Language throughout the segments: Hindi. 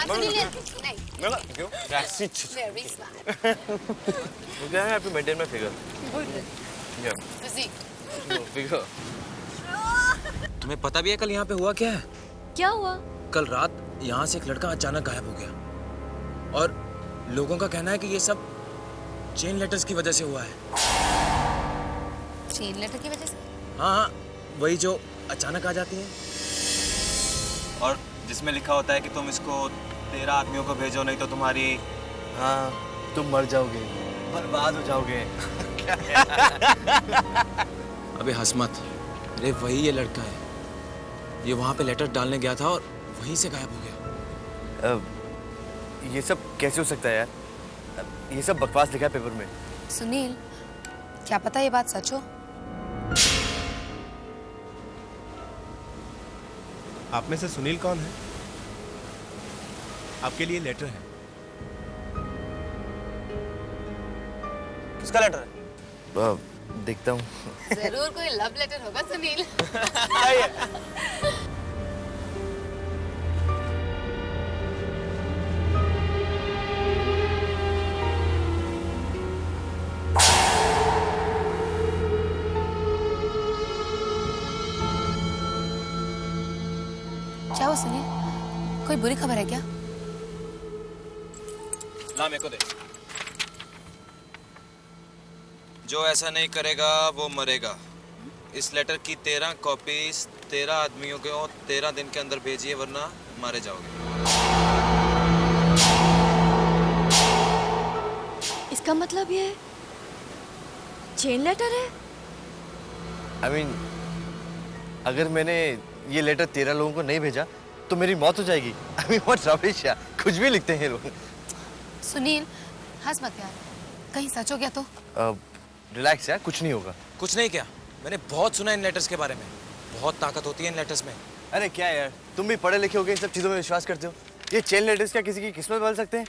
सुनील नहीं। मेरा क्यों? Very smart. वो क्या है आपकी मेंटेन में फिगर? Good. Physique. फिगर। तुम्हें पता भी है कल यहाँ पे हुआ क्या है? क्या हुआ? कल रात यहाँ से एक लड़का अचानक गायब हो गया और लोगों का कहना है कि ये सब चेन लेटर्स की वजह से हुआ है। चेन लेटर की वजह से? हाँ, वही जो अचानक आ जाती है। और जिसमें लिखा होता है कि तुम इसको 13 आदमियों को भेजो, नहीं तो तुम्हारी, हाँ, तुम मर जाओगे, बर्बाद हो जाओगे। अबे हंस मत। अरे वही ये लड़का है। ये वहाँ पे लेटर डालने गया था और वहीं से गायब हो गया। ये सब कैसे हो सकता है यार? ये सब बकवास लिखा है पेपर में। सुनील, क्या पता ये बात सच हो? आप में से सुनील कौन है? आपके लिए लेटर है। किसका लेटर है? देखता हूँ। जरूर कोई लव लेटर होगा सुनील। क्या हुआ सुनील? कोई बुरी खबर है क्या? ला मेरे को दे। जो ऐसा नहीं करेगा वो मरेगा। इस लेटर की 13 कॉपीज 13 आदमियों को 13 दिन के अंदर भेजिए, वरना मारे जाओगे। इसका मतलब ये चेन लेटर है? I mean, अगर मैंने ये लेटर 13 लोगों को नहीं भेजा तो मेरी मौत हो जाएगी। I mean, what rubbish यार, कुछ भी लिखते हैं लोग। सुनील, हंस मत यार, कहीं सच हो गया तो? रिलैक्स यार, कुछ नहीं होगा। कुछ नहीं क्या? मैंने बहुत सुना इन लेटर्स के बारे में। बहुत ताकत होती है इन लेटर्स में। अरे क्या यार, तुम भी पढ़े लिखे होगे, इन सब चीजों में विश्वास करते हो? ये चेन लेटर्स क्या किसी की किस्मत बदल सकते हैं?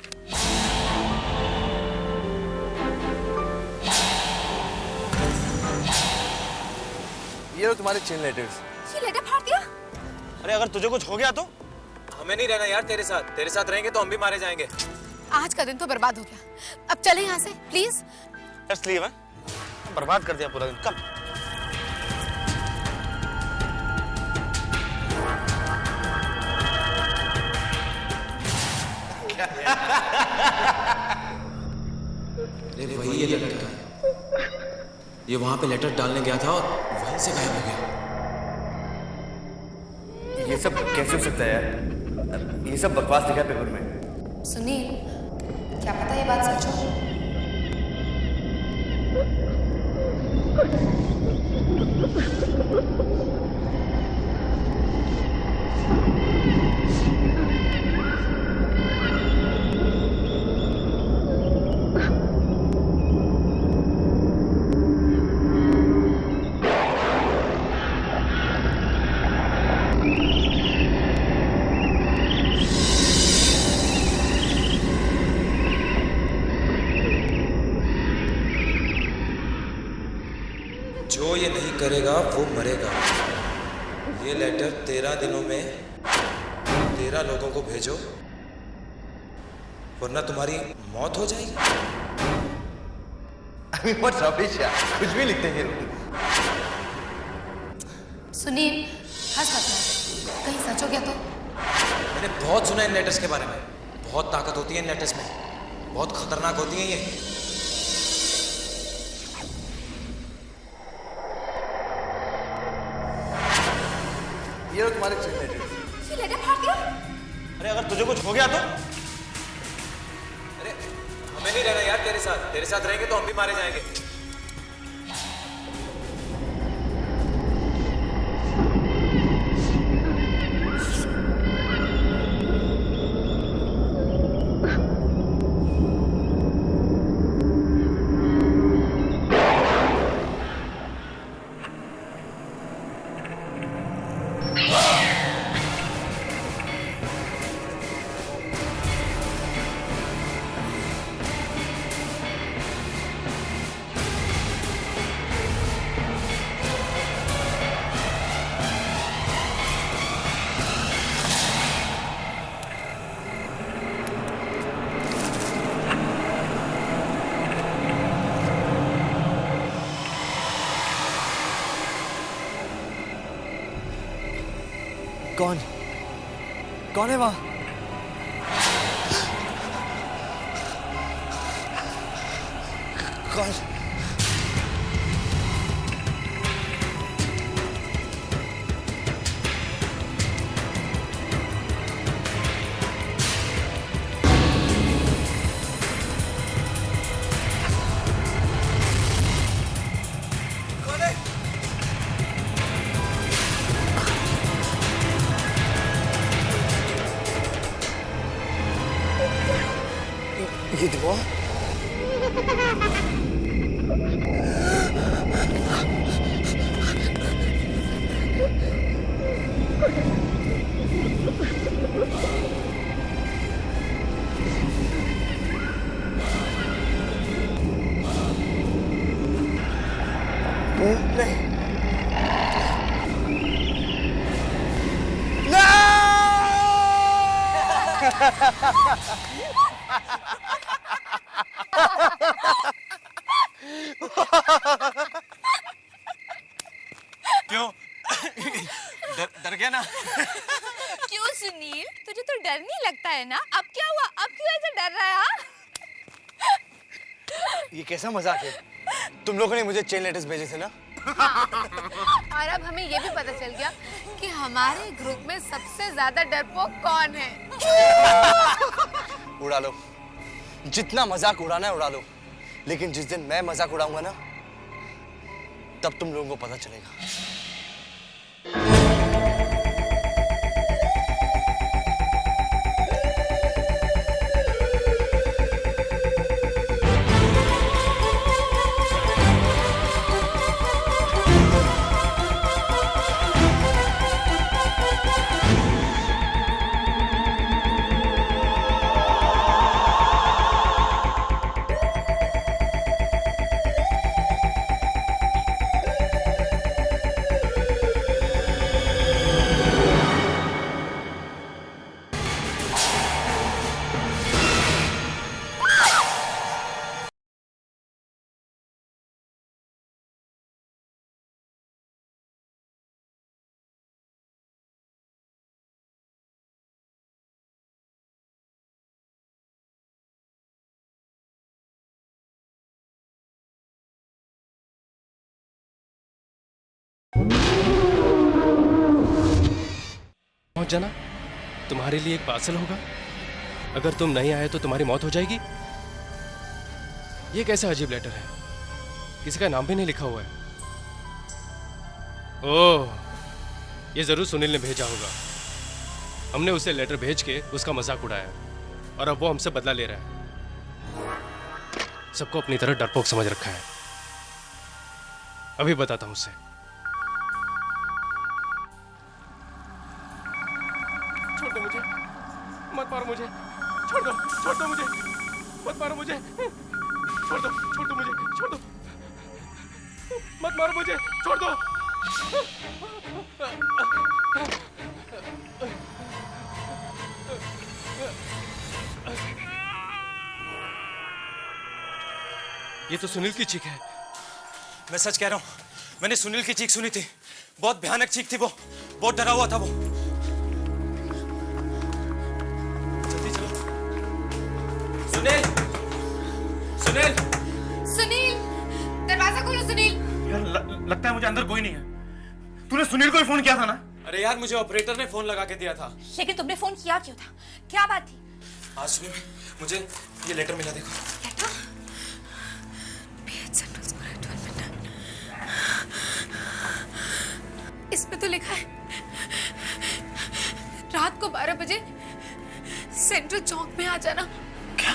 ये लो तुम्हारे चेन लेटर्स। ये लेटर फाड़ दिया? अरे अगर तुझे कुछ हो गया तो? हमें नहीं रहना यार तेरे साथ। तेरे साथ रहेंगे तो हम भी मारे जाएंगे। आज का दिन तो बर्बाद हो गया। अब चले यहाँ से प्लीज। जस्ट लीव है। बर्बाद कर दिया पूरा दिन। कम। अरे वही ये लड़का है। ये वहाँ पे लेटर डालने गया था और वहीं से गायब हो गया। ये सब कैसे हो सकता है यार? ये सब बकवास लिखा है पेपर में। सुनील, क्या पता ये बात सच हो? जो ये नहीं करेगा वो मरेगा। ये लेटर 13 दिनों में 13 लोगों को भेजो, वरना तुम्हारी मौत हो जाएगी। I mean, what rubbish यार, कुछ भी लिखते हैं लोग। सुनील, हंस मत यार, कहीं सच हो गया तो? मैंने बहुत सुना इन लेटर्स के बारे में। बहुत ताकत होती है इन लेटर्स में। बहुत खतरनाक होती हैं ये। ये लो तुम्हारे चेन लेटर्स। ये लेटर फाड़ दिया? अरे अगर तुझे कुछ हो गया तो? अरे हमें नहीं रहना यार तेरे साथ। तेरे साथ रहेंगे तो हम भी मारे जाएंगे। कौन कौन है वहां? कौन? ये दुआ? नहीं। क्यों? डर गया ना? क्यों सुनील, तुझे तो डर नहीं लगता है ना? अब क्या हुआ? अब क्यों ऐसे डर रहा है? हाँ? ये कैसा मजाक है? तुम लोगों ने मुझे चेन लेटर्स भेजे थे ना? और अब हमें ये भी पता चल गया कि हमारे ग्रुप में सबसे ज्यादा डरपोक कौन है। उड़ा लो, जितना मजाक उड़ाना है उड़ा लो, लेकिन जिस दिन मैं मजाक उड़ाऊंगा ना, तब तुम लोगों को पता चलेगा। पहुंच जाना, तुम्हारे लिए एक पार्सल होगा। अगर तुम नहीं आए तो तुम्हारी मौत हो जाएगी। ये कैसा अजीब लेटर है, किसी का नाम भी नहीं लिखा हुआ है। ओह, ये जरूर सुनील ने भेजा होगा। हमने उसे लेटर भेज के उसका मजाक उड़ाया और अब वो हमसे बदला ले रहा है। सबको अपनी तरह डरपोक समझ रखा है। अभी बताता हूं उसे। छोड़ दो मुझे, मत मारो मुझे, छोड़ दो मुझे, मत मारो मुझे, छोड़ दो मुझे, छोड़ दो, मत मारो मुझे, छोड़ दो। ये तो सुनील की चीख है। मैं सच कह रहा हूँ, मैंने सुनील की चीख सुनी थी। बहुत भयानक चीख थी वो, बहुत डरा हुआ था वो। जल्दी चलो। सुनील, सुनील, सुनील, दरवाजा खोलो सुनील। यार लगता है मुझे अंदर कोई नहीं है। तूने सुनील को ही फोन किया था ना? अरे यार, मुझे ऑपरेटर ने फोन लगा के दिया था। लेकिन तुमने फोन किया क्यों था? क्या बात थी? आज सुनील, मुझे ये लेटर मिला, देखो। लेटर? इसमें तो लिखा है रात को 12 बजे सेंट्रल चौक में आ जाना। क्या?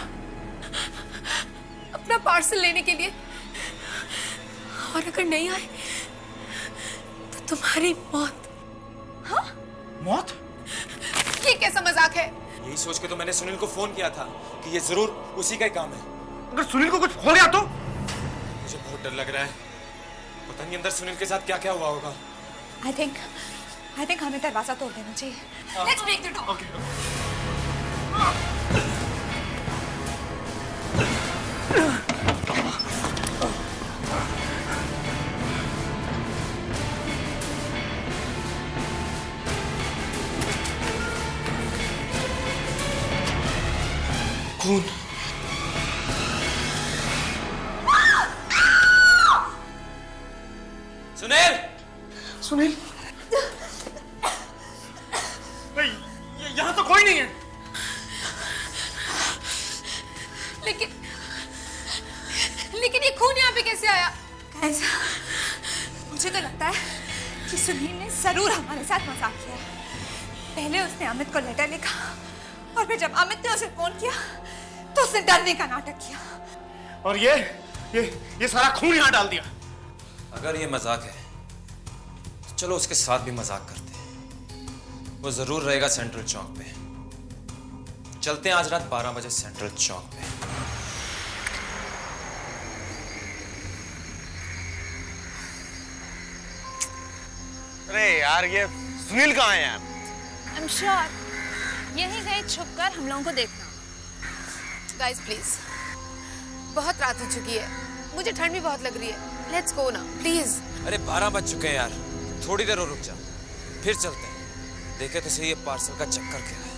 अपना पार्सल लेने के लिए। और अगर नहीं आए तो तुम्हारी मौत। हाँ? मौत? ये कैसा मजाक है? यही सोच के तो मैंने सुनील को फोन किया था कि ये जरूर उसी का ही काम है। अगर सुनील को कुछ हो गया तो? मुझे बहुत डर लग रहा है। पता नहीं अंदर सुनील के साथ क्या क्या हुआ होगा। I think हमें दरवाजा तोड़ देना चाहिए। Let's break the door. खून। सुनील, सुनील, यहाँ तो कोई नहीं है। लेकिन ये खून यहाँ पे कैसे आया? गाइस, मुझे तो लगता है कि सुनील ने जरूर हमारे साथ मजाक किया है। पहले उसने अमित को लेटर लिखा और फिर जब अमित ने उसे फोन किया तो उसने डरने का नाटक किया और ये सारा खून यहाँ डाल दिया। अगर ये मजाक है तो चलो उसके साथ भी मजाक करते हैं। वो जरूर रहेगा सेंट्रल चौक पे। चलते हैं आज रात 12 बजे सेंट्रल चौक पे। अरे यार, ये सुनील कहाँ है यार? आई एम श्योर यहीं कहीं छुपकर हम लोगों को देखना। गाइस प्लीज, बहुत रात हो चुकी है, मुझे ठंड भी बहुत लग रही है। लेट्स गो ना प्लीज। अरे 12 बज चुके हैं यार, थोड़ी देर और रुक जा, फिर चलते हैं। देखे तो सही ये पार्सल का चक्कर क्या है।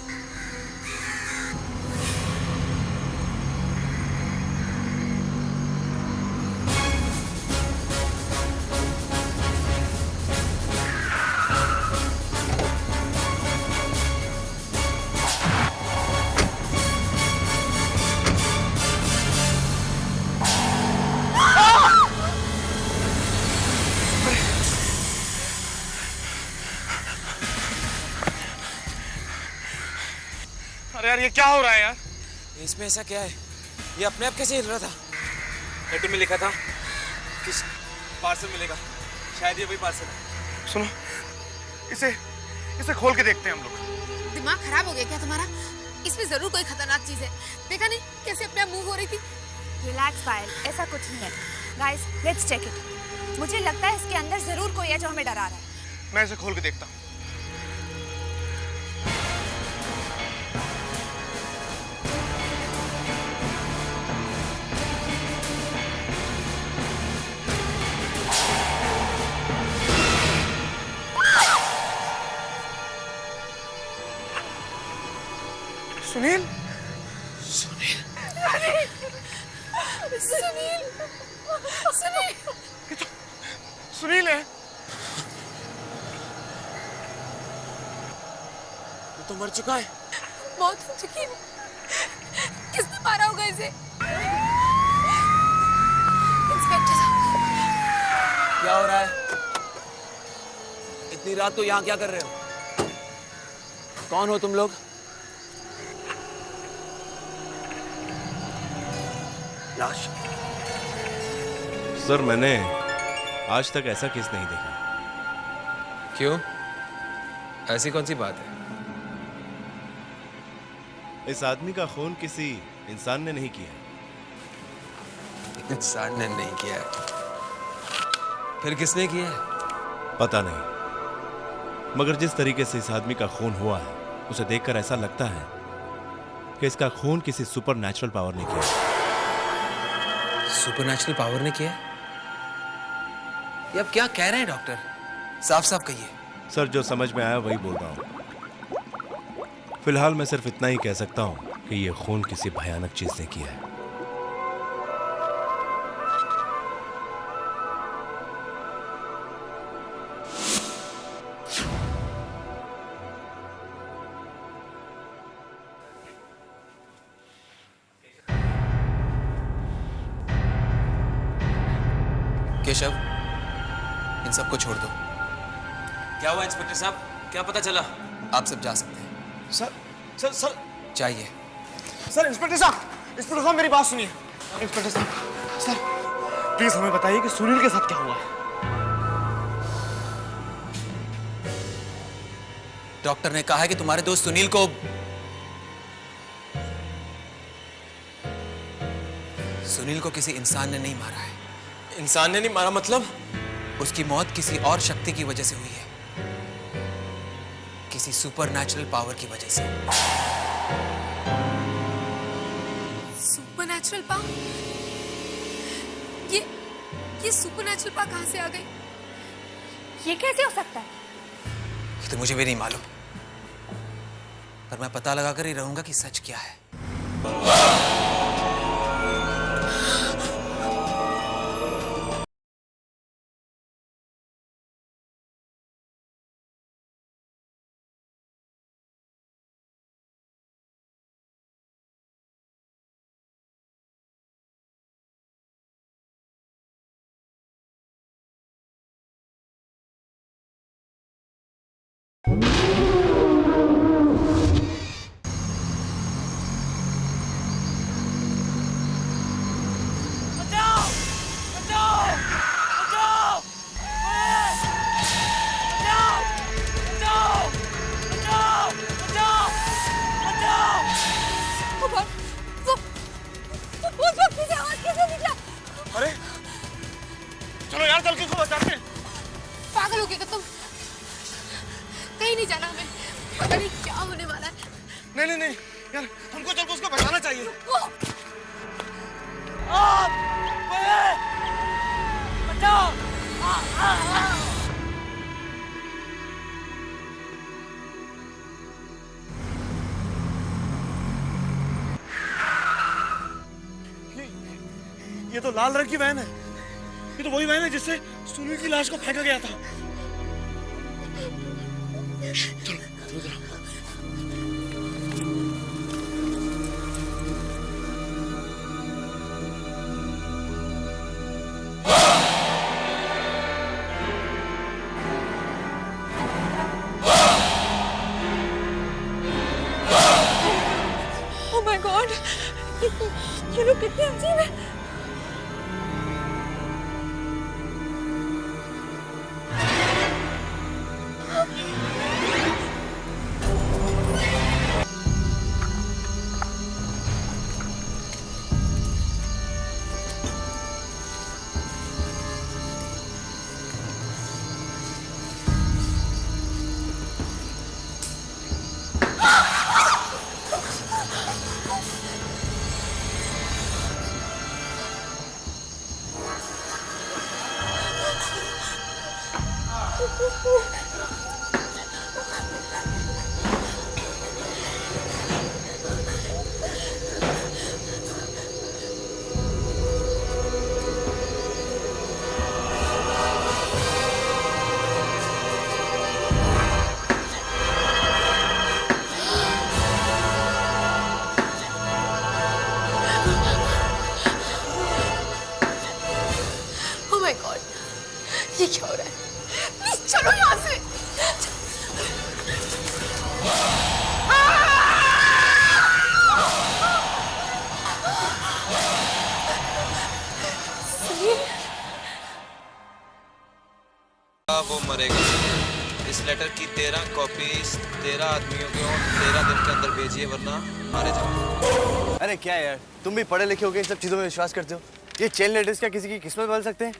अरे यार, ये क्या हो रहा है यार? इसमें ऐसा क्या है? ये अपने आप कैसे हिल रहा था? लेटर में लिखा था कि पार्सल मिलेगा, शायद ये वही पार्सल है। सुनो, इसे खोल के देखते हैं हम लोग। दिमाग खराब हो गया क्या तुम्हारा? इसमें जरूर कोई खतरनाक चीज है। देखा नहीं कैसे अपने आप मूव हो रही थी? रिलैक्स पायल, ऐसा कुछ नहीं है। Guys, let's check it. मुझे लगता है इसके अंदर जरूर कोई है जो हमें डरा रहा है। मैं इसे खोल के देखता हूँ। सुनील, सुनील, सुनील, ये तो सुनील है। वो तो मर चुका है। मौत हो चुकी है। किसने मारा होगा इसे? इंस्पेक्टर साहब, क्या हो रहा है? इतनी रात को यहाँ क्या कर रहे हो? कौन हो तुम लोग? लाश? सर, मैंने आज तक ऐसा केस नहीं देखा। क्यों? ऐसी कौन सी बात है? इस आदमी का खून किसी इंसान ने नहीं किया। इंसान ने नहीं किया है। फिर किसने किया है? पता नहीं, मगर जिस तरीके से इस आदमी का खून हुआ है उसे देखकर ऐसा लगता है कि इसका खून किसी सुपरनैचुरल पावर ने किया। सुपरनैचुरल पावर ने किया? ये अब क्या कह रहे हैं डॉक्टर? साफ साफ कहिए। सर, जो समझ में आया वही बोल रहा हूँ। फिलहाल मैं सिर्फ इतना ही कह सकता हूँ कि ये खून किसी भयानक चीज ने किया है। केशव, इन सबको छोड़ दो। क्या हुआ इंस्पेक्टर साहब? क्या पता चला? आप सब जा सकते हैं। सर, चाहिए। सर, इंस्पेक्टर साहब, मेरी बात सुनिए। इंस्पेक्टर साहब, सर, प्लीज हमें बताइए कि सुनील के साथ क्या हुआ है। डॉक्टर ने कहा है कि तुम्हारे दोस्त सुनील को किसी इंसान ने नहीं मारा है। इंसान ने नहीं मारा मतलब? उसकी मौत किसी और शक्ति की वजह से हुई है, किसी सुपरनैचुरल पावर की वजह से। Supernatural power? ये सुपरनैचुरल पावर कहाँ से आ गई? ये कैसे हो सकता है? ये तो मुझे भी नहीं मालूम, पर मैं पता लगा कर ही रहूंगा कि सच क्या है। भगवान, वो उस वक्त से आवाज कैसे निकला? अरे चलो यार, चल के इसको बचाते हैं। पागल हो गए तुम? कहीं नहीं जाना हमें, पता नहीं क्या होने वाला है। नहीं नहीं नहीं यार, हमको चल के उसको बचाना चाहिए। बचाओ! ये तो लाल रंग की वैन है। ये तो वही वैन है जिससे सुनील की लाश को फेंका गया था। चलो चलो चलो। Oh my God! ये लोग कितने अजीब हैं। Oh my God, ये क्या हो रहा है? प्लीज चलो यहाँ से। वो मरेगा। इस लेटर की 13 कॉपीज 13 आदमियों को 13 दिन के अंदर भेजिए, वरना मारे जाओ। अरे क्या यार, तुम भी पढ़े लिखे हो के इन सब चीजों में विश्वास करते हो? ये चेन लेटर्स क्या किसी की किस्मत बदल सकते हैं?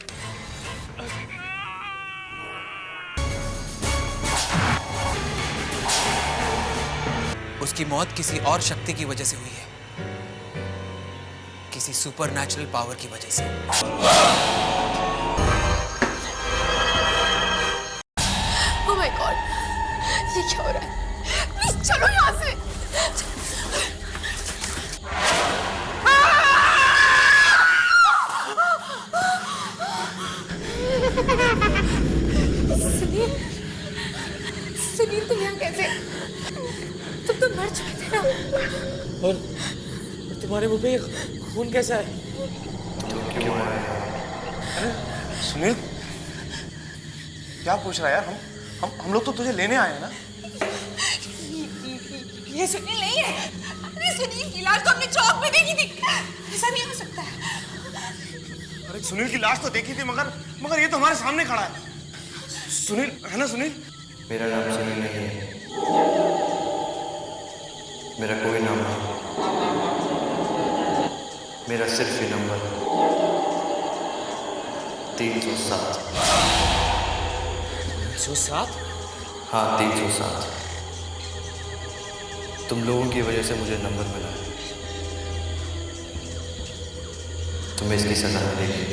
उसकी मौत किसी और शक्ति की वजह से हुई है, किसी सुपरनैचुरल पावर की वजह से। Oh my God, ये क्या हो रहा है? प्लीज चलो यहाँ से। सुनील, सुनील तुम यहाँ कैसे? तुम तो मर चुके थे ना। और तुम्हारे मुंह पे खून कैसा है? अरे सुनील, क्या पूछ रहा है यार? हम लोग तो तुझे लेने आए हैं ना। ये सुनील नहीं है। अरे सुनील की लाश तो हमने चौक में देखी थी। ऐसा नहीं हो सकता है। अरे सुनील की लाश तो देखी थी, मगर ये तो हमारे सामने खड़ा है। सुनील है ना? सुनील, मेरा नाम सुनील नहीं है, मेरा कोई नाम नहीं, मेरा सिर्फ ही नंबर है 307। 307? हाँ 307। तुम लोगों की वजह से मुझे नंबर मिला है। तुम्हें इसकी सजा मिलेगी।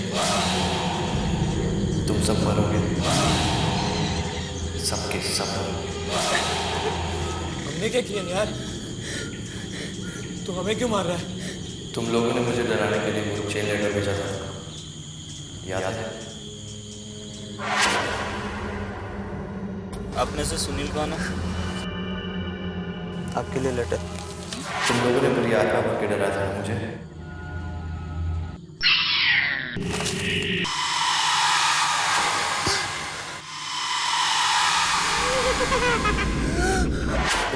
तुम सब मरोगे, सबके सब मरोगे। हमने क्या किया यार? तू हमें क्यों मार रहा है? तुम लोगों ने मुझे डराने के लिए मुझे चेन लेटर भेजा था, याद है? अपने से सुनील कौन है? आपके लिए लेटर। तुम लोगों ने मेरी आत्मा भर के डराया था मुझे।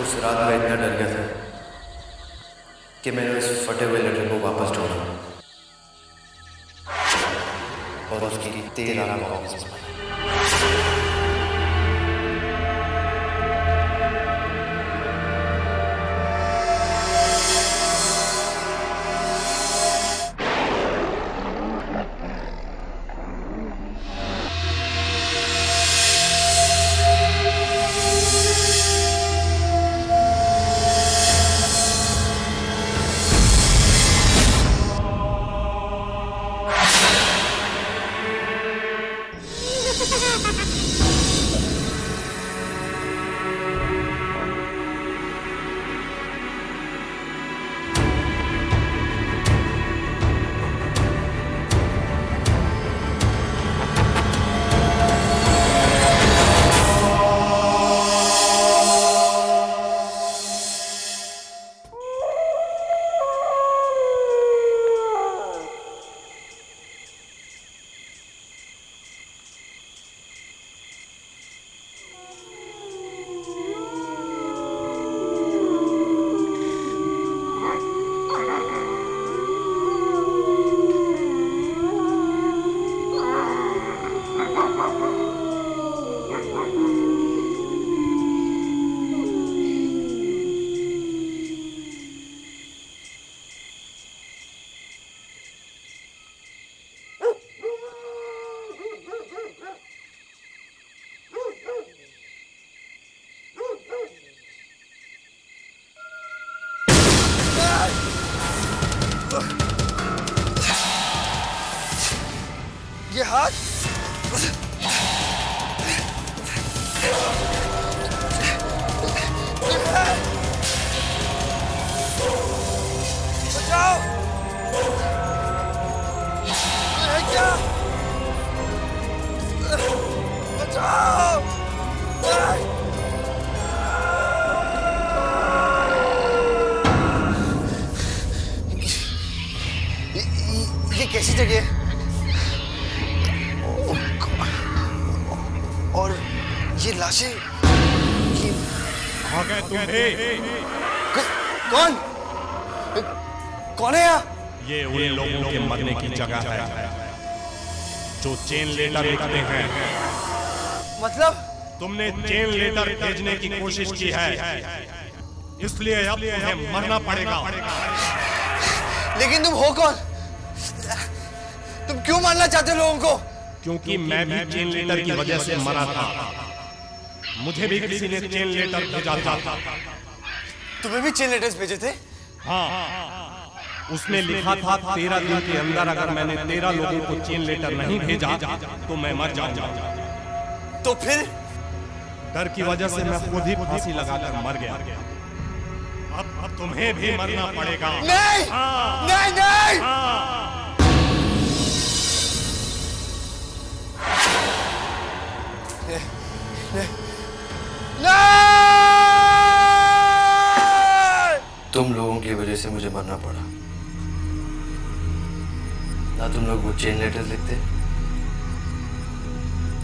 उस रात मैं इतना डर गया था कि मैंने उस फटे हुए लेटर को वापस ढूंढा और उसकी 13 कॉपीज बनाई। ये हाथ बचाओ! ये क्या? बचाओ! ये कैसी जगह है? और ये लाशें ये आ गए तुम्हें। कौन कौन है यहाँ? ये उन लोगों के मरने की जगह है जो चेन लेटर लिखते हैं। मतलब तुमने चेन लेटर भेजने की कोशिश की है, इसलिए अब तुम्हें मरना पड़ेगा। लेकिन तुम हो कौन? तुम क्यों मारना चाहते हो लोगों को? क्योंकि मैं भी चेन लेटर की वजह से मरा था। मुझे भी किसी ने चेन लेटर भेजा था। तुम्हें भी चेन लेटर्स भेजे थे? हाँ, उसमें लिखा था 13 दिन के अंदर अगर मैंने 13 लोगों को चेन लेटर नहीं भेजा तो मैं मर जाऊंगा। तो फिर? डर की वजह से मैं खुद ही फांसी लगाकर मर गया। अब तुम्हें भी मरना पड़ेगा। नहीं! हाँ। नहीं नहीं! हाँ। तुम लोगों की वजह से मुझे मरना पड़ा। ना तुम लोग वो चेन लेटर्स लिखते,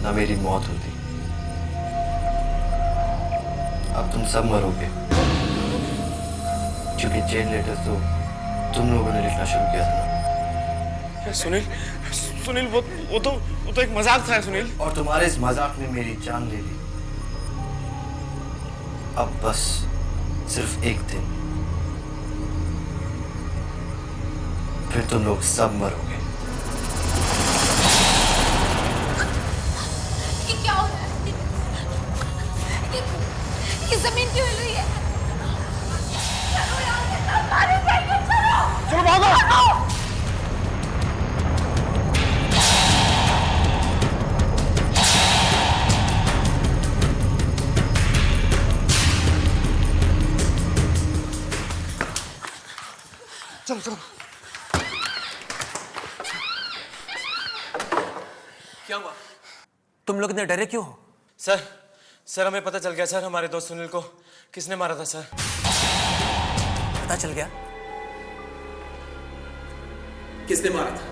ना मेरी मौत होती। अब तुम सब मरोगे, क्योंकि चेन लेटर्स तो तुम लोगों ने लिखना शुरू किया था ना। सुनील वो तो एक मजाक था सुनील। और तुम्हारे इस मजाक ने मेरी जान ले ली। अब बस सिर्फ एक दिन, फिर तुम लोग सब मरोगे। ये क्या हो रहा है? ये जमीन क्यों हिल रही है? चलो यहाँ से, सब मारे जाएंगे, चलो! चलो भागो! चलो चलो। क्या हुआ? तुम लोग इतने डरे क्यों हो? सर हमें पता चल गया सर, हमारे दोस्त सुनील को किसने मारा था सर। पता चल गया? किसने मारा था?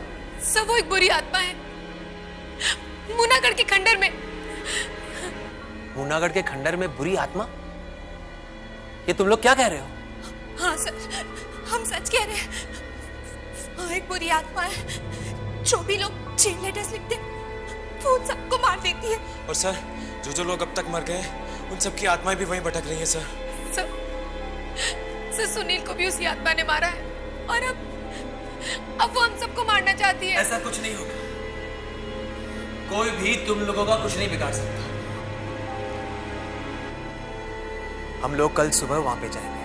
सर वो एक बुरी आत्मा है, मुनागढ़ के खंडर में। मुनागढ़ के खंडर में बुरी आत्मा? ये तुम लोग क्या कह रहे हो? हाँ सर, हम सच कह रहे हैं। हाँ, एक बुरी आत्मा है, जो भी लोग चेन लेटर्स लिखते हैं वो उन सबको मार देती है। और सर जो लोग अब तक मर गए हैं उन सबकी आत्माएं भी वहीं भटक रही हैं सर। सर सुनील को भी उसी आत्मा ने मारा है और अब वो हम सबको मारना चाहती है। ऐसा कुछ नहीं होगा, कोई भी तुम लोगों का कुछ नहीं बिगाड़ सकता। हम लोग कल सुबह वहां पे जाएंगे।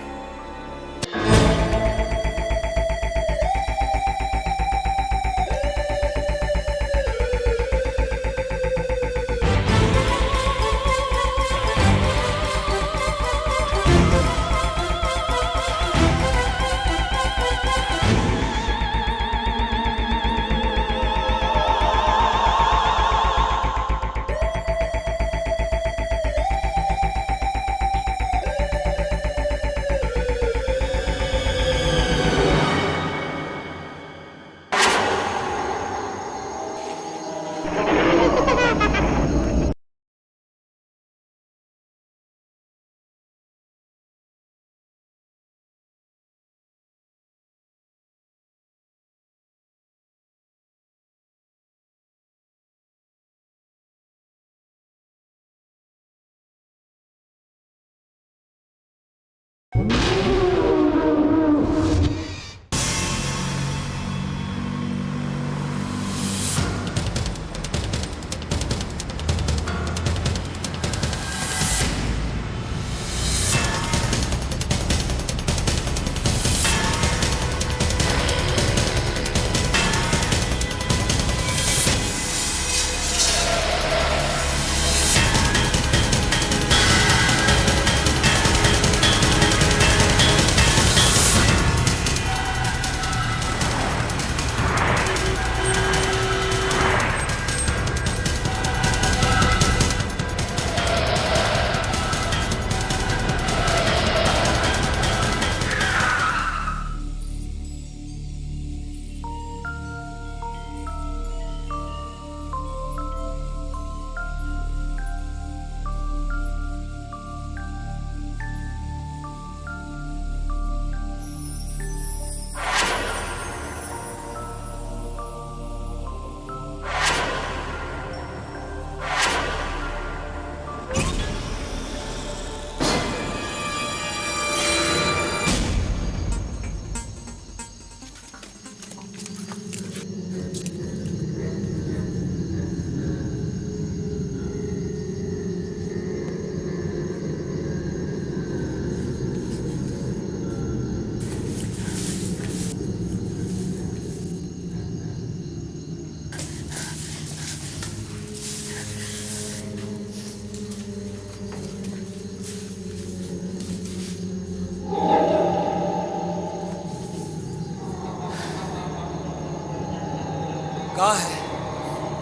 कहाँ है?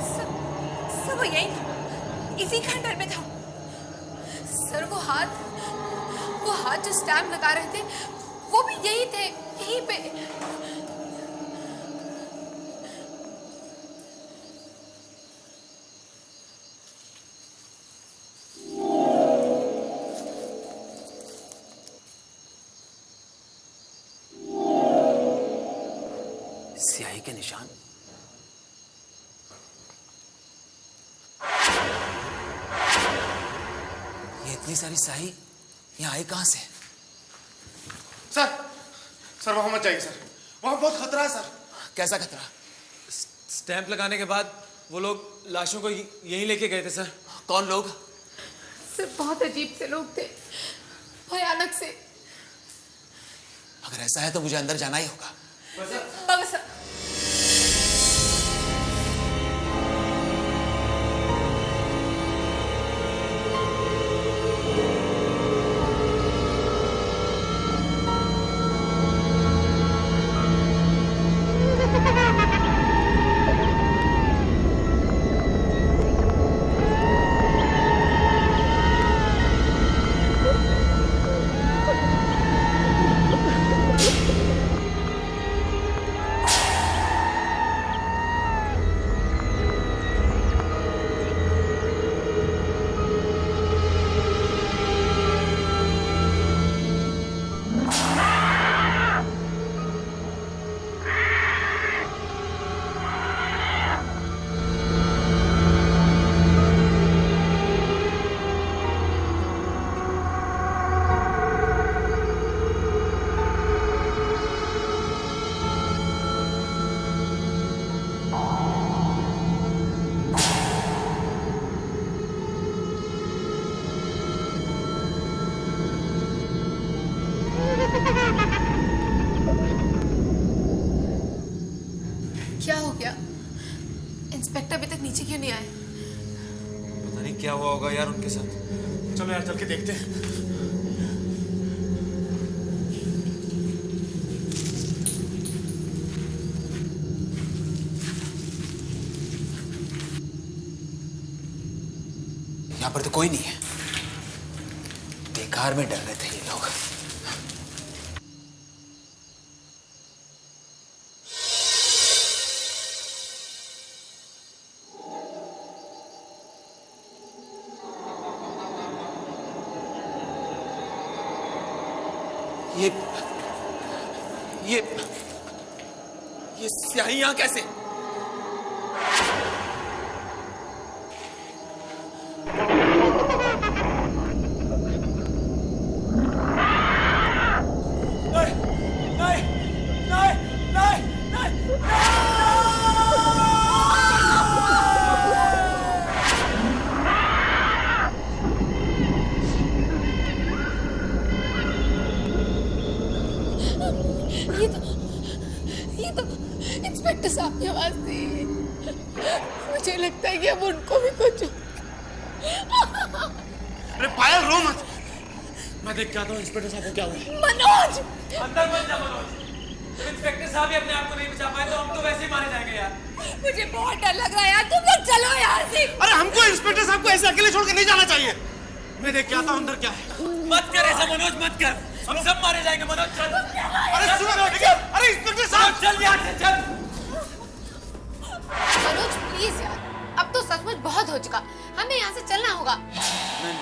सर वो यहीं था, इसी खंडर में था। सर वो हाथ जो स्टैम्प लगा रहे थे वो भी यही थे, यहीं पे। स्याही के निशान। ये इतनी सारी स्याही यहाँ आई कहां से? सर वहां मत जाइए सर, वहां बहुत खतरा है सर। कैसा खतरा? स्टैंप लगाने के बाद वो लोग लाशों को यहीं लेके गए थे सर। कौन लोग? सर बहुत अजीब से लोग थे, भयानक से। अगर ऐसा है तो मुझे अंदर जाना ही होगा। बस इंस्पेक्टर अभी तक नीचे क्यों नहीं आए? पता नहीं क्या हुआ होगा यार उनके साथ। चलो यार चल के देखते हैं। यहाँ पर तो कोई नहीं है। बेकार में डर रहे थे ये लोग। ये स्याही यहाँ कैसे? ये तो इंस्पेक्टर साहब की आवाज थी। मुझे लगता है कि अब उनको भी कुछ। अरे पायल रो मत, मैं देख के आता हूँ इंस्पेक्टर साहब को क्या हुआ है। मनोज! अंदर मत जा मनोज। जब इंस्पेक्टर साहब ही अपने आप को नहीं बचा पाए तो हम तो वैसे ही मारे जाएंगे यार। मुझे बहुत डर लग रहा है यार, तुम लोग चलो यहाँ से। अरे हमको इंस्पेक्टर साहब को ऐसे अकेले छोड़ के नहीं जाना चाहिए। मैं देख के आता हूँ अंदर क्या है। मत कर ऐसा मनोज, मत कर। हम सब मारे जाएंगे मनोज, चल। अरे सुनो, अरे इंस्पेक्टर साहब चल यहाँ से, चल। मनोज प्लीज यार, अब तो सचमुच बहुत हो चुका, हमें यहाँ से चलना होगा। नहीं,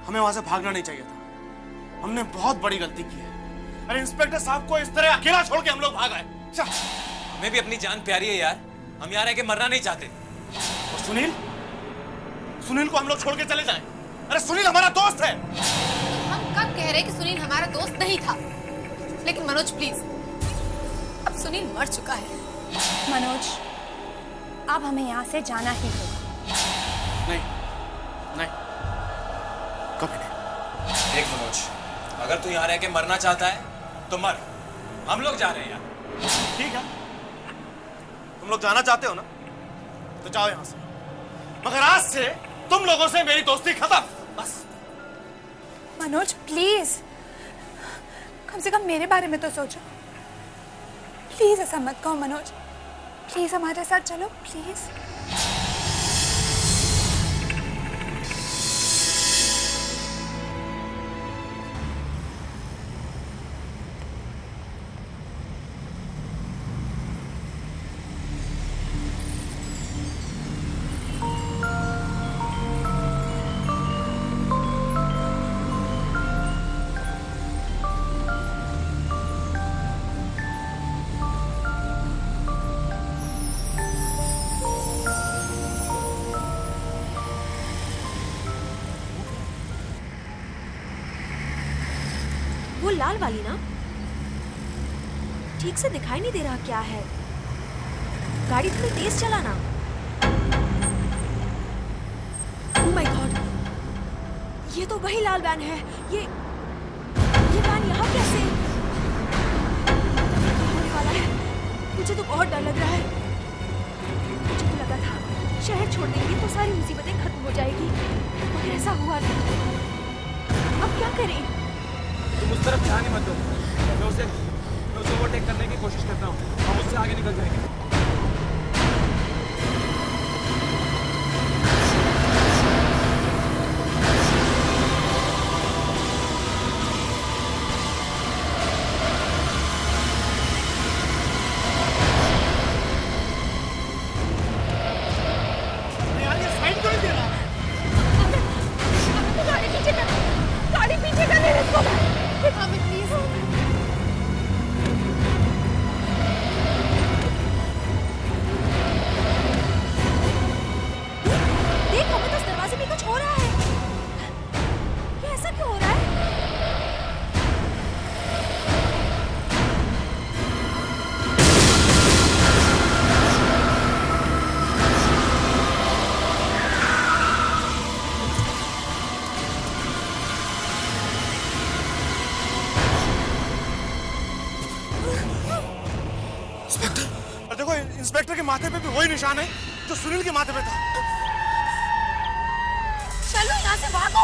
हमें वहां से भागना नहीं चाहिए था। हमने बहुत बड़ी गलती की है। अरे इंस्पेक्टर साहब को इस तरह अकेला छोड़ के हम लोग भाग आए। हमें भी अपनी जान प्यारी है यार, हम यहाँ रह के मरना नहीं चाहते। और सुनील को हम लोग छोड़ के चले जाएं। अरे सुनील हमारा दोस्त है। हम कब कह रहे कि सुनील हमारा दोस्त नहीं था? लेकिन मनोज प्लीज, अब सुनील मर चुका है। मनोज, अब हमें यहाँ से जाना ही होगा। नहीं, नहीं, कभी नहीं। देख मनोज, अगर तू यहाँ रह के मरना चाहता है तो मर, हम लोग जा रहे हैं यार। ठीक है, तुम लोग जाना चाहते हो ना, तो जाओ यहाँ से। मगर आज से तुम लोगों से मेरी दोस्ती खत्म, बस। मनोज प्लीज, कम से कम मेरे बारे में तो सोचो। प्लीज ऐसा मत कहो मनोज, प्लीज हमारे साथ चलो प्लीज। वो लाल वाली ना? ठीक से दिखाई नहीं दे रहा क्या है। गाड़ी थोड़ी तेज चलाना। ओह माय गॉड, ये तो वही लाल वैन है। ये वैन यहाँ कैसे? क्या होने वाला है? मुझे तो बहुत डर लग रहा है। मुझे तो लगा था शहर छोड़ देंगे तो सारी मुसीबतें खत्म हो जाएगी, मगर ऐसा हुआ नहीं। अब क्या करें? तुम उस तरफ ध्यान ही मत दो, मैं उसे ओवरटेक करने की कोशिश करता हूँ, हम उससे आगे निकल जाएंगे। यार ये साइड क्यों नहीं दे रहा? गाड़ी पीछे कर ले इसको। हमें प्लीज इंस्पेक्टर के माथे पे भी वही निशान है जो सुनील के माथे पे था। चलो यहाँ से भागो।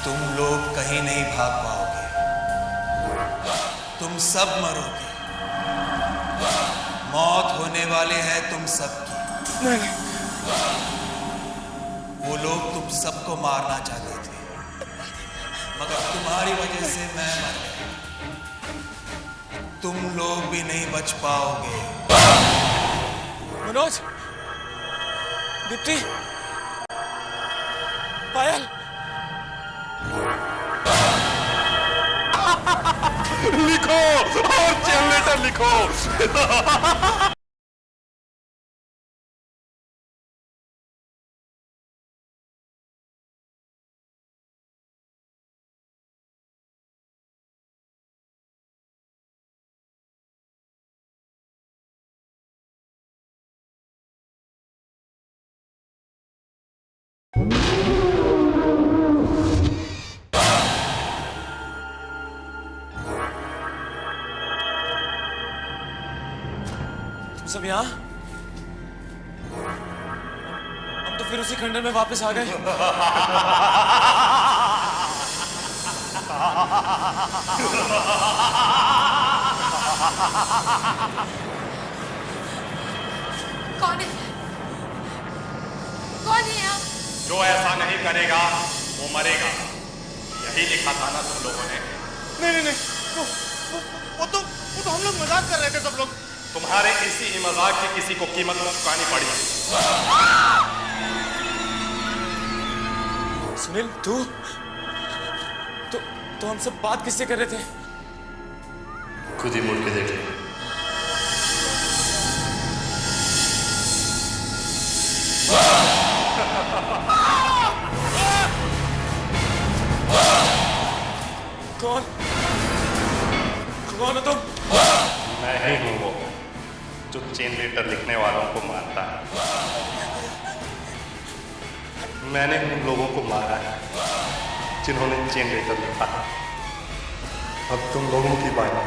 तुम लोग कहीं नहीं भाग पाओगे, तुम सब मरोगे। मौत होने वाले हैं तुम सबकी। नहीं, वो लोग तुम सबको मारना चाहते थे, मगर तुम्हारी वजह से मैं मर गया। तुम लोग भी नहीं बच पाओगे। मनोज, दीप्ति, पायल, लिखो और चेन लेटर लिखो। तुम सब यहाँ? हम तो फिर उसी खंडर में वापस आ गए। कौन है? कौन है यहाँ? जो ऐसा नहीं करेगा वो मरेगा, यही लिखा था ना तुम लोगों ने। नहीं, वो तो हम लोग मजाक कर रहे थे सब लोग। तुम्हारे इसी ही मजाक की किसी को कीमत चुकानी पड़ी। सुनील, तो हम सब बात किससे कर रहे थे? खुद ही मुड़ के देख ले। कौन हो तुम? मैं ही हूं वो जो चेन लेटर लिखने वालों को मारता है। मैंने उन लोगों को मारा है जिन्होंने चेन लेटर लिखा है। अब तुम लोगों की बारी है।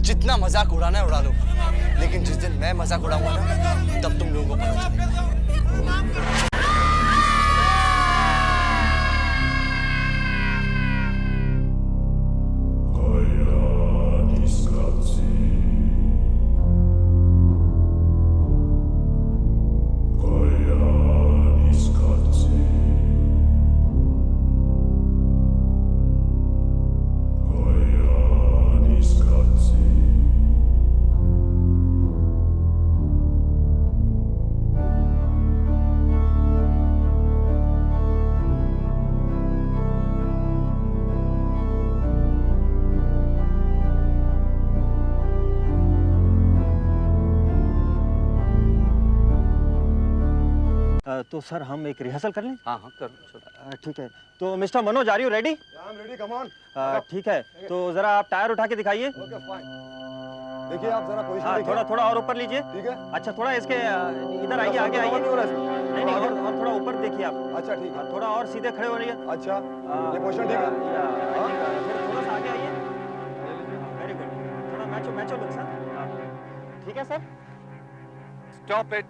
जितना मजाक उड़ाना है उड़ा लो, लेकिन जिस दिन मैं मजाक उड़ाऊंगा ना, तब तुम लोगों को पता चलेगा। तो सर हम एक रिहर्सल कर लें? हाँ हाँ करो। ठीक है, तो mister Manoj, are you ready? Ready, come on. ठीक है, तो जरा आप टायर उठा के दिखाइए। Okay, fine. देखिए आप जरा पोजीशन हाँ, देखिए। थोड़ा और ऊपर लीजिए। ठीक है। अच्छा, थोड़ा इसके इधर आइए, आगे आइए। नहीं, और थोड़ा ऊपर देखिए आप। अच्छा, ठीक है। थोड़ा और सीधे खड़े हो रही है। अच्छा, ये पोजीशन ठीक है। थोड़ा सा आगे आइए। वेरी गुड, थोड़ा मैचो लुक सर। ठीक है सर। Stop it,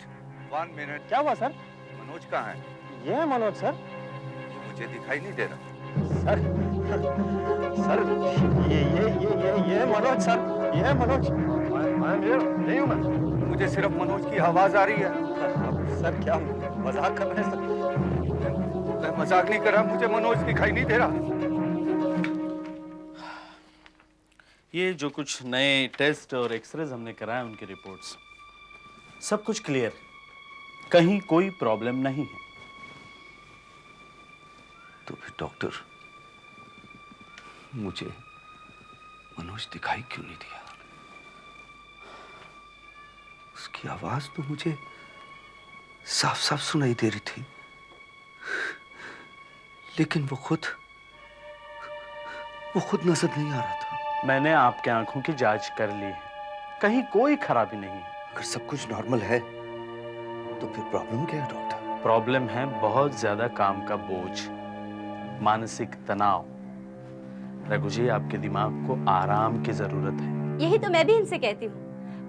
1 minute. क्या हुआ सर? मनोज कहाँ है? ये है मनोज सर। मुझे दिखाई नहीं दे रहा। सर ये मनोज सर, ये है मनोज। नहीं हूँ मैं, मुझे सिर्फ मनोज की आवाज आ रही है। सर क्या मजाक कर रहे हैं सर? मैं मजाक नहीं कर रहा, मुझे मनोज दिखाई नहीं दे रहा। ये जो कुछ नए टेस्ट और एक्सरेज हमने कराए उनकी रिपोर्ट्स सब कुछ क्लियर, कहीं कोई प्रॉब्लम नहीं है। तो फिर डॉक्टर मुझे मनोज दिखाई क्यों नहीं दिया? उसकी आवाज तो मुझे साफ साफ सुनाई दे रही थी, लेकिन वो खुद नजर नहीं आ रहा था। मैंने आपके आंखों की जांच कर ली है, कहीं कोई खराबी नहीं है। अगर सब कुछ नॉर्मल है तो फिर प्रॉब्लम क्या है डॉक्टर? प्रॉब्लम है बहुत ज्यादा काम का बोझ, मानसिक तनाव। रघु जी, आपके दिमाग को आराम की जरूरत है। यही तो मैं भी इनसे कहती हूँ।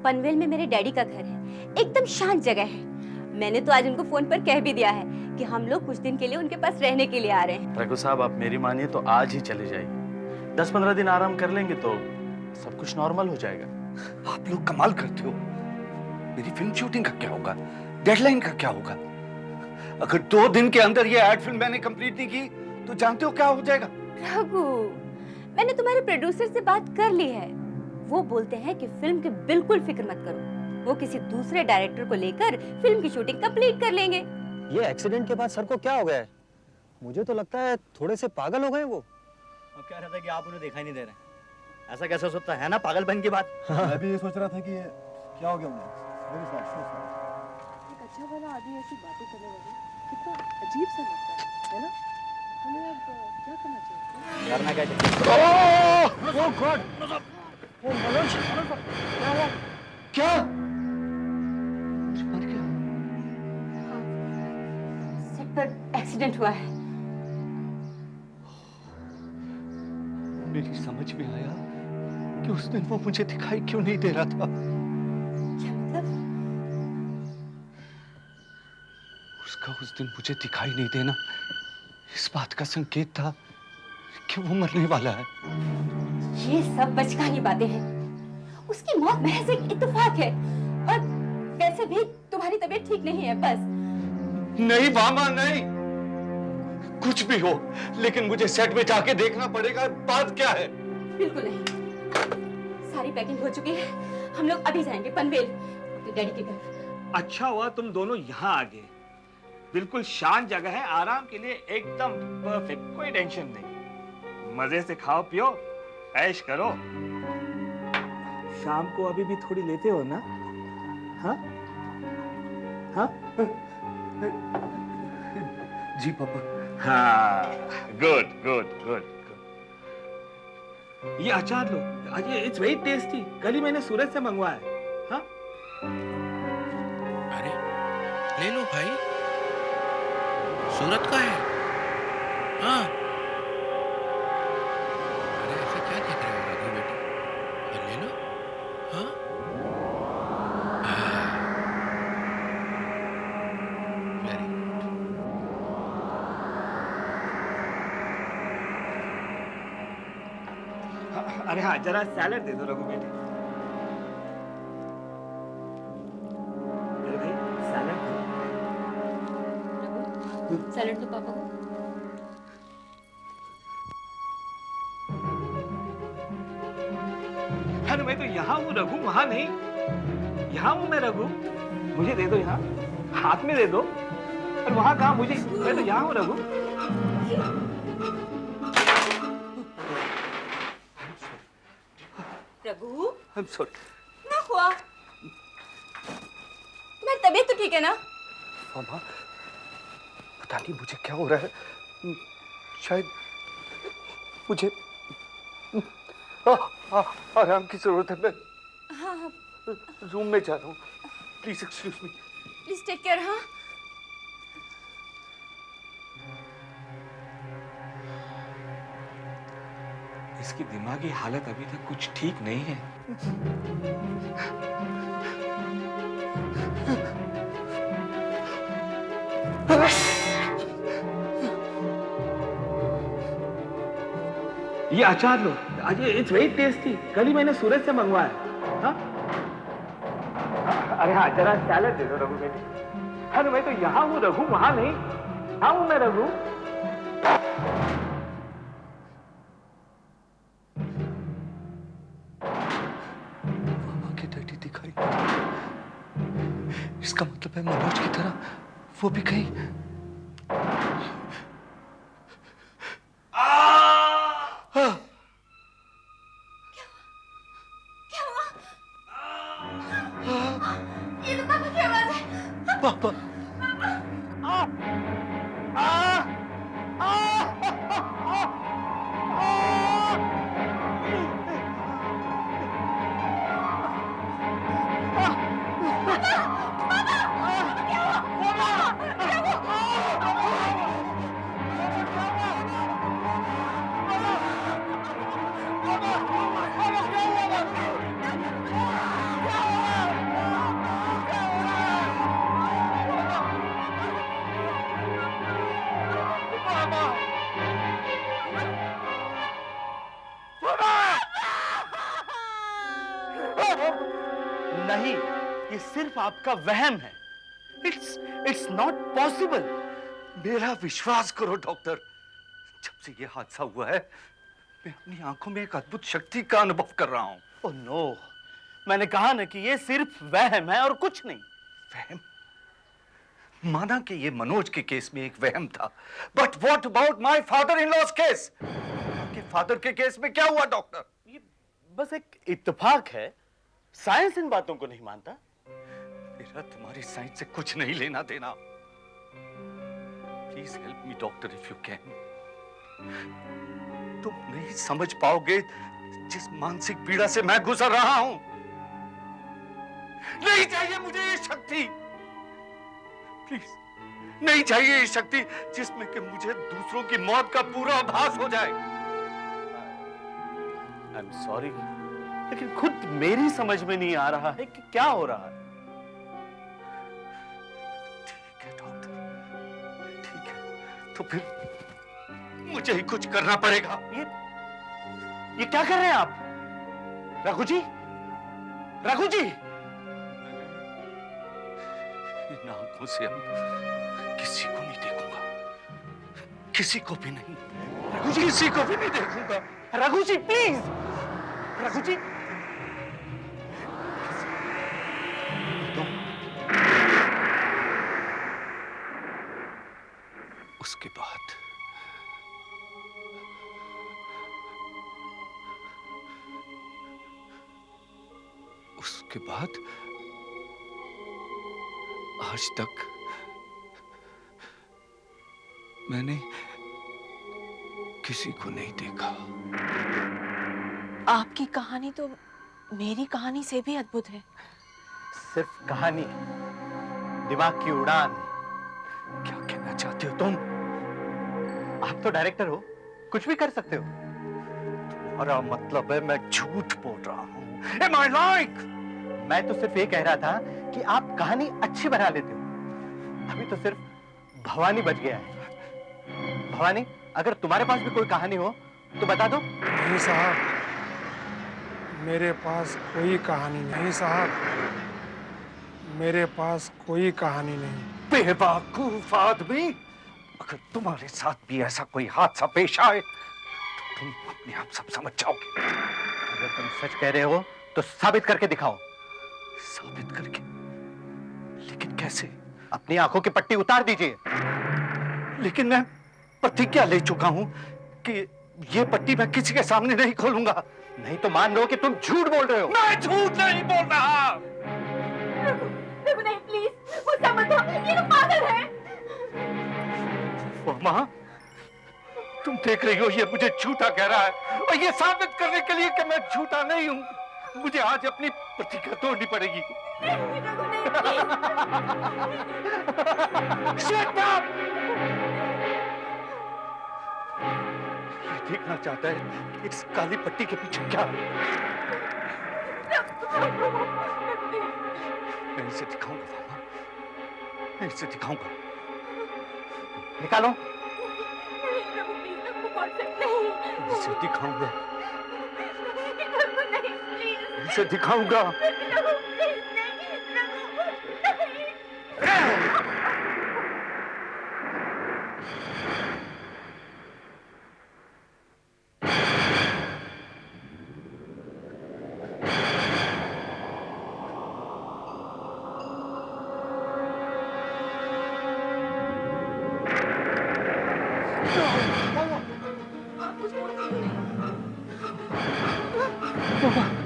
पनवेल में मेरे डैडी का घर है, एकदम शांत जगह है। मैंने तो आज उनको फोन पर कह भी दिया है कि हम लोग कुछ दिन के लिए उनके पास रहने के लिए आ रहे हैं। रघु साहब, आप मेरी मानिए तो आज ही चले जाइए। 10-15 दिन आराम कर लेंगे तो सब कुछ नॉर्मल हो जाएगा। आप लोग कमाल करते हो। मेरी फिल्म शूटिंग का क्या होगा? डेडलाइन का क्या होगा? अगर 2 दिन के अंदर ये एड फिल्म मैंने कंप्लीट नहीं की तो जानते हो क्या हो जाएगा? रघु, मैंने तुम्हारे प्रोड्यूसर से बात कर ली है। वो बोलते हैं कि फिल्म की बिल्कुल फिक्र मत करो, वो किसी दूसरे डायरेक्टर को लेकर फिल्म की शूटिंग कंप्लीट कर लेंगे। ये एक्सीडेंट के बाद सर को क्या हो गया है? मुझे तो लगता है थोड़े से पागल हो गए वो। अब कह रहा था कि आप उन्हें दिखाई नहीं दे रहे। ऐसा कैसे हो सकता है ना, पागलपन की बात। मैं भी ये सोच रहा था कि क्या हो गया उन्हें। Very sad, so sad. एक अच्छा वाला आदमी ऐसी बातें करने लगे, कितना अजीब सा लगता है ना? हमें अब क्या करना चाहिए? करना क्या चाहिए? ओह गॉड, ओ मनोज, क्या हुआ? क्या? सेट पर एक्सीडेंट हुआ है। मेरी समझ में आया कि उस दिन वो मुझे दिखाई क्यों नहीं दे रहा था। क्या मतलब? उसका उस दिन मुझे दिखाई नहीं देना इस बात का संकेत था कि वो मरने वाला है। ये सब बचकानी बातें हैं। उसकी मौत महज एक इत्तेफाक है, और वैसे भी तुम्हारी तबीयत ठीक नहीं है। बस नहीं मामा, नहीं। कुछ भी हो, लेकिन मुझे सेट में जाके देखना पड़ेगा। बात क्या है? बिल्कुल नहीं। सारी पैकिंग हो चुकी है। हम लोग अभी जाएंगे पनवेल, अपने डैडी के घर। अच्छा हुआ तुम दोनों यहाँ आ गए। बिल्कुल शांत जगह है, आराम के लिए एकदम परफेक्ट, कोई टेंशन नहीं। मजे से खाओ पियो, ऐश करो। शाम को अभी भी थोड़ी लेते हो ना? हाँ हाँ जी पापा। हाँ, गुड गुड गुड गुड। ये अचार लो, ये इट्स वेरी टेस्टी। कल ही मैंने सूरत से मंगवाया है। हाँ? अरे ले लो भाई, सूरत का है। हाँ, अरे ऐसे क्या देख रहे हो रघु बेटा, ये ले लो। हाँ, वेरी अरे हाँ, जरा सैलेड दे दो रघु बेटे। मेरे भाई सैलेड दो। सैलेड दो पापा को। अरे मैं तो यहाँ हूँ रघु, वहाँ नहीं। यहाँ हूँ मैं रघु, मुझे दे दो यहाँ, हाथ में दे दो। और वहाँ कहाँ मुझे, मैं तो यहाँ हूँ रघु। Raghu, I'm sorry. क्या हुआ? तुम्हारी तबीयत तो ठीक है ना? मामा, पता नहीं मुझे क्या हो रहा है। शायद मुझे आराम की जरूरत है। मैं हाँ हाँ, रूम में जा रहा हूँ। Please excuse me. Please take care. हाँ, इसकी दिमागी हालत अभी तक कुछ ठीक नहीं है। ये अचार लो, इट्स वेरी टेस्टी। कल ही मैंने सूरत से मंगवाया। हाँ? अरे हाँ, जरा सैलेड दे दो रघु बेटे। अरे मैं तो यहाँ हूँ रघु, वहाँ नहीं। हाँ हूँ मैं रघु। मतलब है मनोज की तरह वो भी कहीं ये तो पापा की आवाज है। पापा नहीं, ये सिर्फ आपका वहम है। It's not possible. मेरा विश्वास करो डॉक्टर, जब से ये हादसा हुआ है मैं अपनी आंखों में एक अद्भुत शक्ति का अनुभव कर रहा हूं। ओह नो, मैंने कहा ना कि ये सिर्फ वहम है और कुछ नहीं। वहम? माना कि ये मनोज के केस में एक वहम था, but what about my father in law's case? आपके फादर के केस में क्या हुआ डॉक्टर? ये बस एक इत्तेफाक है, साइंस इन बातों को नहीं मानता। मेरा तुम्हारी साइंस से कुछ नहीं लेना देना। Please help me doctor if you can. तुम नहीं समझ पाओगे जिस मानसिक पीड़ा से मैं गुजर रहा हूं। नहीं चाहिए मुझे ये शक्ति, प्लीज नहीं चाहिए ये शक्ति जिसमें कि मुझे दूसरों की मौत का पूरा आभास हो जाए। आई एम सॉरी, लेकिन खुद मेरी समझ में नहीं आ रहा है कि क्या हो रहा है। ठीक है डॉक्टर, ठीक है, तो फिर मुझे ही कुछ करना पड़ेगा। ये क्या कर रहे हैं आप? रघु जी, रघु जी! इन आंखों से अब किसी को नहीं देखूंगा, किसी को भी नहीं। रघु जी, किसी को भी नहीं देखूंगा। रघु जी प्लीज, रघु जी। उसके बाद आज तक मैंने किसी को नहीं देखा। आपकी कहानी तो मेरी कहानी से भी अद्भुत है। सिर्फ कहानी, दिमाग की उड़ान। क्या कहना चाहते हो तुम? आप तो डायरेक्टर हो, कुछ भी कर सकते हो। तुम्हारा मतलब है मैं झूठ बोल रहा हूं? Am I lying? मैं तो सिर्फ ये कह रहा था कि आप कहानी अच्छी बना लेते हो। अभी तो सिर्फ भवानी बच गया है। भवानी, अगर तुम्हारे पास भी कोई कहानी हो तो बता दो। नहीं साहब, मेरे पास कोई कहानी नहीं साहब, मेरे पास कोई कहानी नहीं। बेवकूफ आदमी, अगर तुम्हारे साथ भी ऐसा कोई हादसा पेश आए तो तुम अपने आप सब समझ जाओगे। अगर तुम सच कह रहे हो तो साबित करके दिखाओ। साबित करके? लेकिन कैसे? अपनी आंखों की पट्टी उतार दीजिए। लेकिन मैं प्रतिज्ञा ले चुका हूं कि ये पट्टी मैं किसी के सामने नहीं खोलूंगा। नहीं तो मान लो कि तुम झूठ बोल रहे हो। मैं झूठ नहीं बोल रहा। रघु नहीं, प्लीज मुझसे मत हो, ये तो पागल है। माँ, तुम देख रही हो ये मुझे झूठा कह रहा है, और ये साबित करने के लिए कि मैं झूठा नहीं हूँ मुझे आज अपनी प्रतिज्ञा तोड़नी पड़ेगी। Shut up! ये देखना चाहता है कि इस काली पट्टी के पीछे क्या है। मैं इसे दिखाऊंगा मामा, मैं इसे दिखाऊंगा। निकालो। इसे दिखाऊंगा, इसे दिखाऊंगा।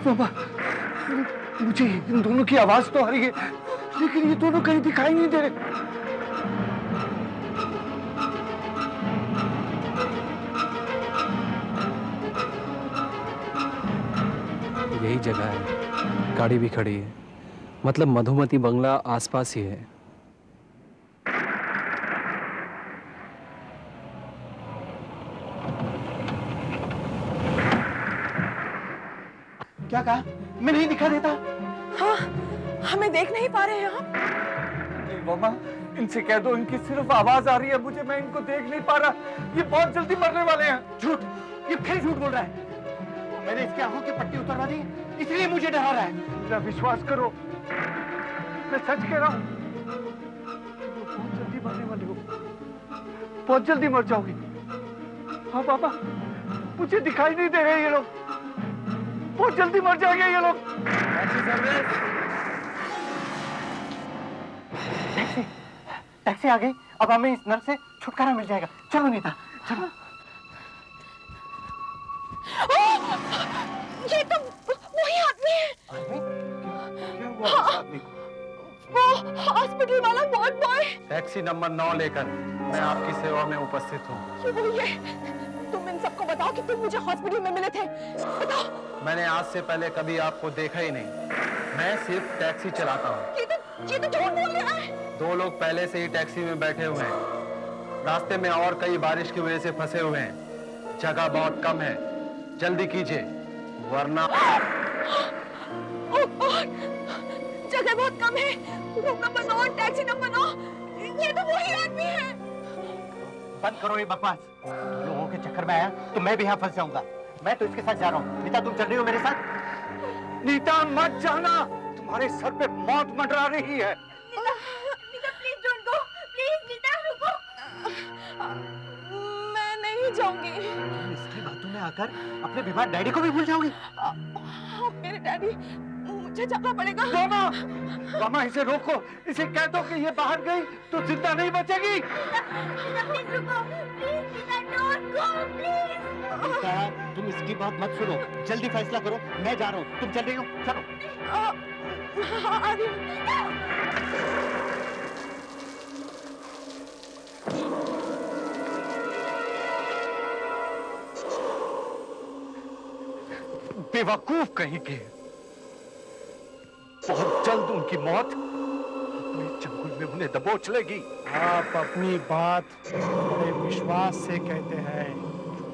बाबा, मुझे इन दोनों की आवाज तो आ रही है, लेकिन ये दोनों कहीं दिखाई नहीं दे रहे। यही जगह है, गाड़ी भी खड़ी है, मतलब मधुमती बंगला आसपास ही है। क्या कहा? मैं नहीं दिखा देता। हाँ, हमें देख नहीं पा रहे हैं आप। नहीं मामा, इनसे कह दो इनकी सिर्फ आवाज आ रही है मुझे, मैं इनको देख नहीं पा रहा। ये बहुत जल्दी मरने वाले हैं। झूठ, ये फिर झूठ बोल रहा है। मैंने इसकी आंखों की पट्टी उतरवा दी, इसलिए मुझे डरा रहा है। मेरा विश्वास करो, मैं सच कह रहा हूँ। बहुत जल्दी मरने वाले हो, बहुत जल्दी मर जाओगे। हाँ बाबा, मुझे दिखाई नहीं दे रहे ये लोग, बहुत जल्दी मर जाएंगे ये लोग। टैक्सी, टैक्सी आ गई। अब हमें इस नर से छुटकारा मिल जाएगा। चलो नीता, चलो। ये तो वही आदमी है। क्या हुआ इस आदमी को? वो हॉस्पिटल वाला वार्ड बॉय। टैक्सी नंबर 9 लेकर मैं आपकी सेवा में उपस्थित हूँ। ये वही है। तुम इन सबको बताओ कि तुम मुझे हॉस्पिटल में मिले थे। बताओ। मैंने आज से पहले कभी आपको देखा ही नहीं। मैं सिर्फ टैक्सी चलाता हूँ। ये तो झूठ बोल रहा है। 2 लोग पहले से ही टैक्सी में बैठे हुए हैं। रास्ते में और कई बारिश की वजह से फंसे हुए हैं। जगह बहुत कम है, जल्दी कीजिए वरना। जगह बहुत कम है। Room number 9, taxi number 9। ये तो वही आदमी है। बंद करो ये बकवास। लोगों के चक्कर में आया तो मैं भी यहाँ फंस जाऊंगा। मैं तो इसके साथ जा रहा हूँ। नीता, तुम चल रही हो मेरे साथ? नीता मत जाना, तुम्हारे सर पे मौत मंडरा रही है। Nita please don't go, please Nita रुको। मैं नहीं जाऊंगी। इसकी बातों में आकर अपने बीमार डैडी को भी भूल जाओगी? मेरे डैडी, मुझे जाना पड़ेगा। मामा, मामा इसे रोको, इसे कह दो कि ये बाहर गई तो जिंदा नहीं बचेगी। प्लीज रुको, please Nita don't go please. Nita, तुम इसकी बात मत सुनो, जल्दी फैसला करो। मैं जा रहा हूँ, तुम चल रही हो? चलो। बेवकूफ कहीं के, बहुत जल्द उनकी मौत अपने जंगल में उन्हें दबोच लेगी। आप अपनी बात बड़े विश्वास से कहते हैं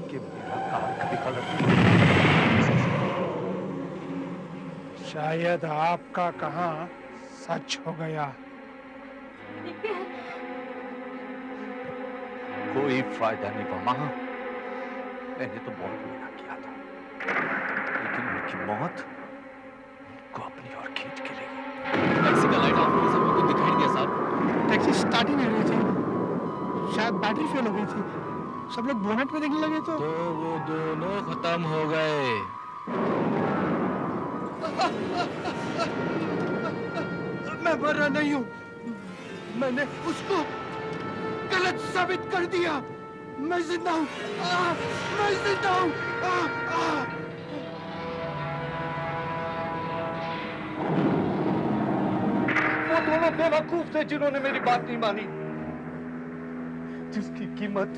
कि मेरा काम कभी गलत नहीं। शायद आपका कहा सच हो गया। कोई फायदा नहीं मामा, मैंने तो बहुत मना किया था, लेकिन उनकी मौत को अपनी ओर खींच के ले गई। टैक्सी का लाइट ऑफ होने से मुझे दिखाई नहीं दिया साहब। टैक्सी स्टार्ट ही नहीं रही थी, शायद बैटरी फेल हो गई थी। सब लोग बोनट पे देखने लगे तो वो दोनों खत्म हो गए। मैं मर रहा नहीं हूँ, मैंने उसको गलत साबित कर दिया। मैं जिंदा हूँ, मैं जिंदा हूँ। वो दोनों बेवकूफ थे जिन्होंने मेरी बात नहीं मानी, जिसकी कीमत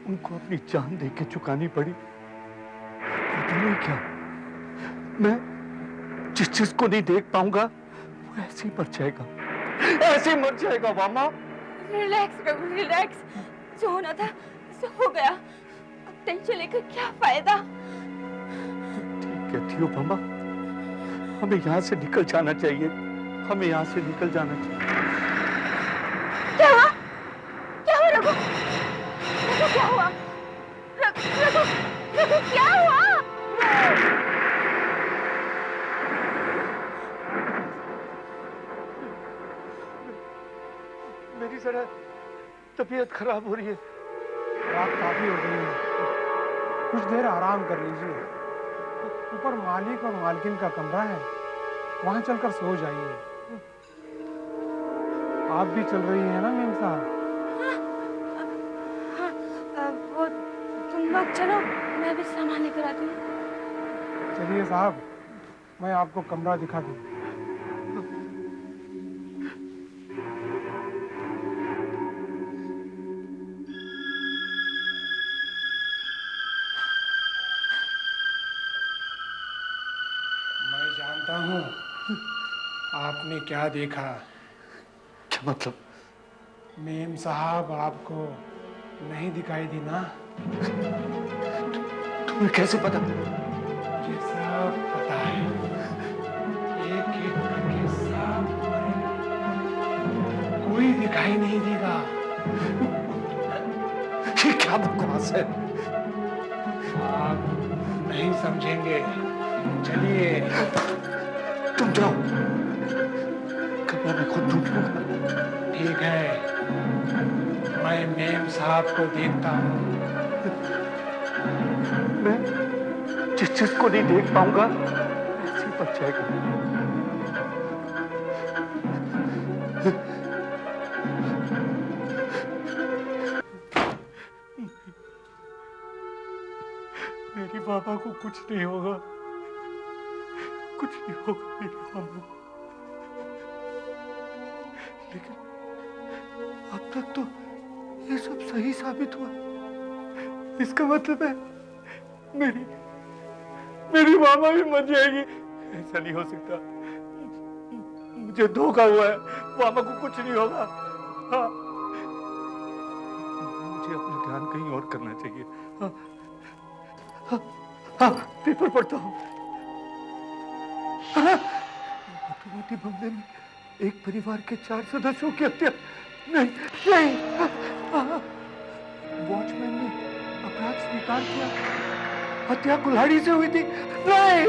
उनको अपनी जान दे के चुकानी पड़ी। तुम्हें क्या, मैं जिस चीज को नहीं देख पाऊंगा वो ऐसे ही मर जाएगा, ऐसे ही मर जाएगा। मामा रिलैक्स रघु, रिलैक्स। जो होना था सो हो गया, अब टेंशन लेकर क्या फायदा। ठीक कहती हो मामा, हमें यहाँ से निकल जाना चाहिए, हमें यहाँ से निकल जाना चाहिए। क्या हुआ? क्या हुआ रघु? रघु क्या हुआ? रघु क्या हुआ? मेरी जरा तबीयत खराब हो रही है। रात काफी हो गई है, कुछ देर आराम कर लीजिए। ऊपर मालिक और मालकिन का कमरा है, वहां चलकर सो जाइए। आप भी चल रही हैं ना मेम साहब? हाँ, वो तुम लोग चलो, मैं भी सामान लेकर आती हूँ। चलिए साहब, मैं आपको कमरा दिखा दूं। मैं जानता हूं आपने क्या देखा। क्या मतलब? मेम साहब आपको नहीं दिखाई दी ना? तुम्हें कैसे पता? मुझे सब पता है। एक एक करके सब मरेंगे। कोई दिखाई नहीं देगा। ये क्या बकवास है? आप नहीं समझेंगे। चलिए। तुम जाओ, कमरा मैं खुद ढूंढ लूंगा। ठीक है, मैं मेम साहब को देखता हूँ। मैं जिस चीज को नहीं देख पाऊंगा ऐसी बच जाएगा। मेरी बाबा को कुछ नहीं होगा, कुछ नहीं होगा मेरी बाबा को। लेकिन अब तक तो ये सब सही साबित हुआ। इसका मतलब है मेरी मामा भी मर जाएगी। ऐसा नहीं हो सकता। मुझे धोखा हुआ है। मामा को कुछ नहीं होगा। हाँ। मुझे अपना ध्यान कहीं और करना चाहिए। हाँ, हाँ, हाँ, पेपर पढ़ता हूँ। मधुमती बंगले में एक परिवार के 4 सदस्यों की हत्या। नहीं, वॉचमैन ने अपराध स्वीकार किया। हत्या कुल्हाड़ी से हुई थी। नहीं,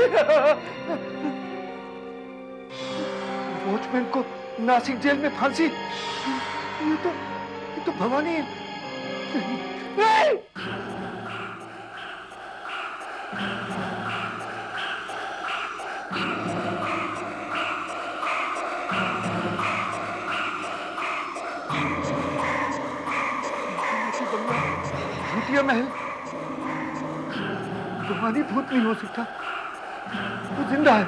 वॉचमैन को नासिक जेल में फांसी। ये तो भवानी है। नहीं, भूतिया महल। भवानी भूत नहीं हो सकता। वो जिंदा है।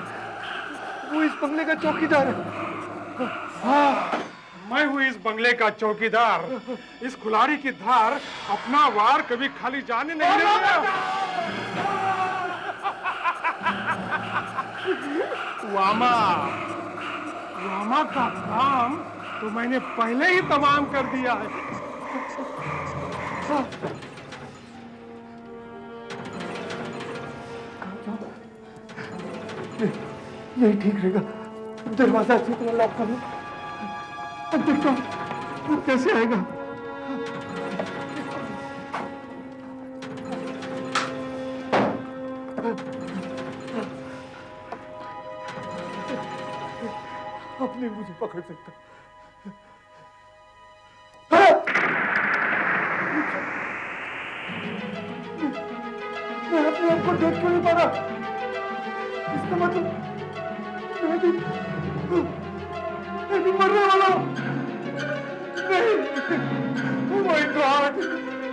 वो इस बंगले का चौकीदार है। हाँ, मैं हूँ इस बंगले का चौकीदार। इस कुल्हाड़ी की धार अपना वार कभी खाली जाने नहीं देगा। वामा का काम तो मैंने पहले ही तमाम कर दिया है। यही ठीक रहेगा। दरवाजा अच्छी तरह लॉक कर लो। अब देखता हूँ वो कैसे आएगा। अब नहीं मुझे पकड़ सकता। मैं अपने आप को देख क्यों नहीं पा रहा? इसका मतलब मैं भी मरने वाला हूँ। नहीं, oh my God!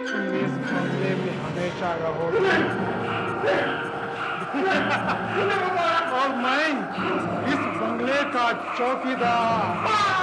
तुम इस बंगले में हमेशा रहो। और मैं इस बंगले का चौकीदार।